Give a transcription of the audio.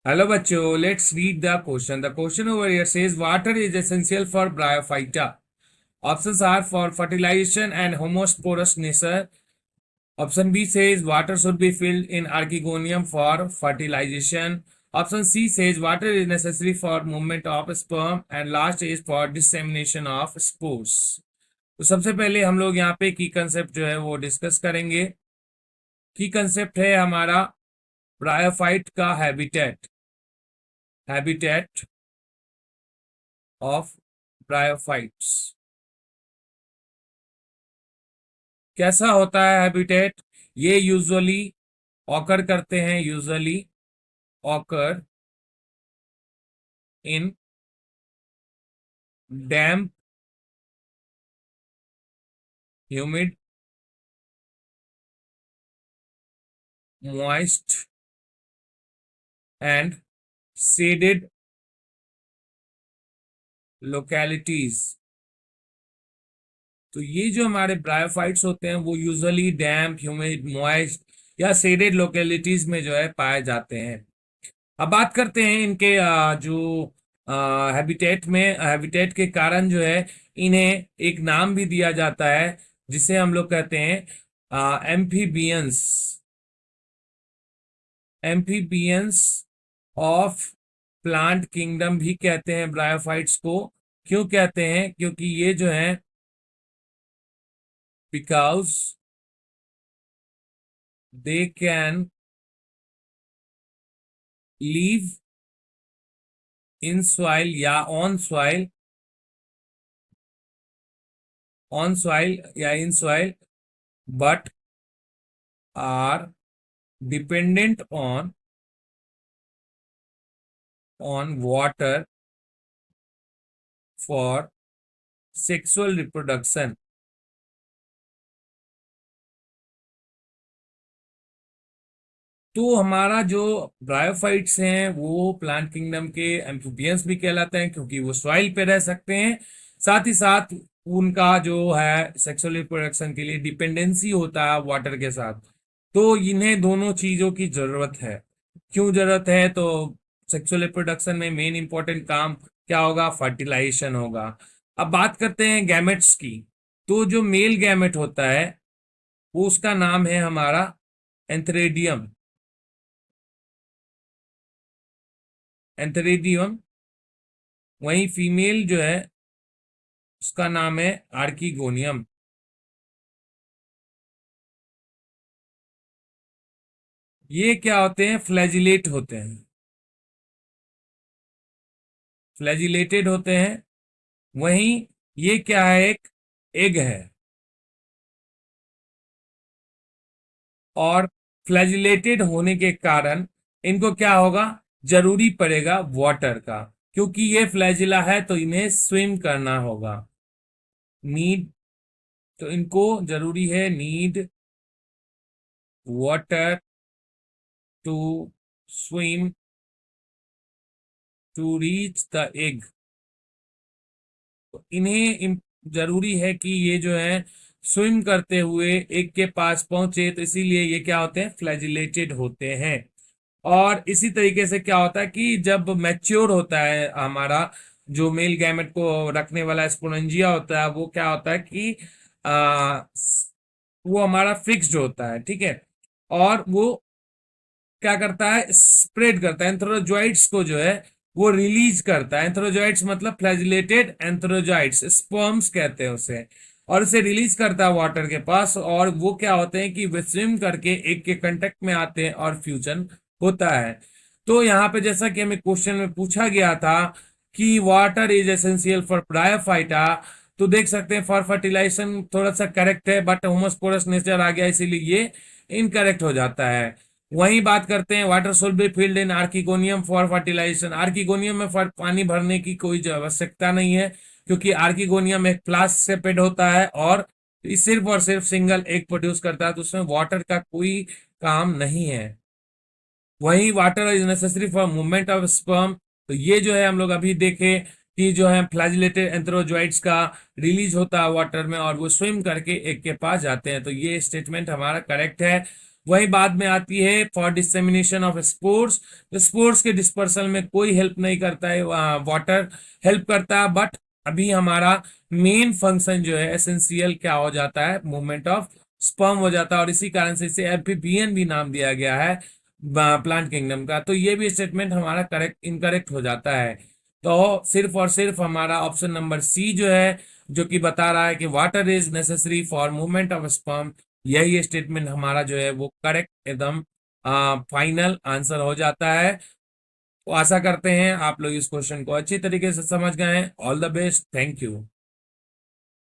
Hello, bachcho. Let's read the question. The question over here says water is essential for bryophyta. Options are for fertilization and homosporous nature. Option B says water should be filled in archegonium for fertilization. Option C says water is necessary for movement of sperm and last is for dissemination of spores. तो सबसे पहले हम लोग यहाँ पे की concept जो है वो डिस्कस करेंगे। की कंसेप्ट है हमारा ब्रायोफाइट का हैबिटेट ऑफ ब्रायोफाइट्स। कैसा होता है हैबिटेट? ये usually occur in damp, humid, moist and shaded localities। तो ये जो हमारे ब्रायोफाइट्स होते हैं वो यूजुअली डैम्प, ह्यूमिड, मॉइस्ट या शेडेड लोकेलिटीज में जो है पाए जाते हैं। अब बात करते हैं इनके जो हैबिटेट के कारण जो है इन्हें एक नाम भी दिया जाता है जिसे हम लोग कहते हैं amphibians amphibians of plant kingdom भी कहते हैं ब्रायोफाइट्स को। क्यों कहते हैं? क्योंकि ये जो है because they can live in soil या ऑन सॉइल या in soil but are dependent on water for sexual reproduction। तो हमारा जो ब्रायोफाइट्स हैं वो प्लांट किंगडम के एम्फीबियंस भी कहलाते हैं क्योंकि वो सॉइल पे रह सकते हैं। साथ ही साथ उनका जो है सेक्सुअल रिप्रोडक्शन के लिए डिपेंडेंसी होता है वाटर के साथ। तो इन्हें दोनों चीजों की जरूरत है। क्यों जरूरत है? तो सेक्सुअल रिप्रोडक्शन में मेन इंपॉर्टेंट काम क्या होगा? फर्टिलाइजेशन होगा। अब बात करते हैं गैमेट्स की। तो जो मेल गैमेट होता है वो उसका नाम है हमारा एंथरेडियम। वहीं फीमेल जो है उसका नाम है आर्कीगोनियम। ये क्या होते हैं? फ्लैजिलेटेड होते हैं। वहीं ये क्या है? एक एग है। और फ्लैजिलेटेड होने के कारण इनको क्या होगा? जरूरी पड़ेगा वाटर का। क्योंकि ये फ्लैजिला है तो इन्हें स्विम करना होगा। नीड, तो इनको जरूरी है need water to swim to reach the egg. तो इन्हें जरूरी है कि ये जो है स्विम करते हुए एग के पास पहुंचे। तो इसीलिए ये क्या होते हैं? फ्लैजिलेटेड होते हैं। और इसी तरीके से क्या होता है कि जब मैच्योर होता है हमारा जो मेल गैमेट को रखने वाला स्पोरेंजिया होता है वो क्या होता है कि आ, वो हमारा फिक्स्ड होता है। ठीक है। और वो क्या करता है? स्प्रेड करता है एंथ्रोजोइड्स को जो है वो रिलीज करता है। एंथ्रोजोइड्स मतलब फ्लैजिलेटेड एंथ्रोजोइड्स, स्पर्म्स कहते हैं उसे। और उसे रिलीज करता है वाटर के पास और वो क्या होते हैं कि वे स्विम करके एक के कांटेक्ट में आते हैं और फ्यूजन होता है। तो यहाँ पे जैसा कि हमें क्वेश्चन में पूछा गया था कि water is essential for bryophyta, तो देख सकते हैं फॉर फर्टिलाइजेशन थोड़ा सा करेक्ट है बट होमोस्पोरस नेचर आ गया इसीलिए ये इनकरेक्ट हो जाता है। वहीं बात करते हैं water should be filled in archegonium for fertilisation. Archegonium में पानी भरने की कोई आवश्यकता नहीं है क्योंकि आर्किगोनियम एक प्लास्ट से पेड होता है और सिर्फ और सिर्फ सिंगल एग प्रोड्यूस करता है। तो उसमें वाटर का कोई काम नहीं है। वहीं water is necessary for movement of sperm. तो ये जो है हम लोग अभी देखे कि जो है फ्लैजिलेटेड एंथ्रोजोइड्स का रिलीज होता है वाटर में और वो स्विम करके एग के पास जाते हैं। तो ये स्टेटमेंट हमारा करेक्ट है। वही बाद में आती है फॉर डिसेमिनेशन ऑफ स्पोर्स। तो स्पोर्स के डिस्पर्सल में कोई हेल्प नहीं करता है, वाटर हेल्प करता है, बट अभी हमारा मेन फंक्शन जो है एसेंशियल क्या हो जाता है, मूवमेंट ऑफ स्पर्म हो जाता है, और इसी कारण से इसे एम्फीबियन भी नाम दिया गया है प्लांट किंगडम का। तो ये भी स्टेटमेंट हमारा करेक्ट इनकरेक्ट हो जाता है। तो सिर्फ और सिर्फ हमारा ऑप्शन नंबर सी जो है, जो कि बता रहा है कि water is necessary for movement of sperm, यही स्टेटमेंट हमारा जो है वो करेक्ट एकदम फाइनल आंसर हो जाता है। तो आशा करते हैं आप लोग इस क्वेश्चन को अच्छी तरीके से समझ गए हैं। All the best, thank you.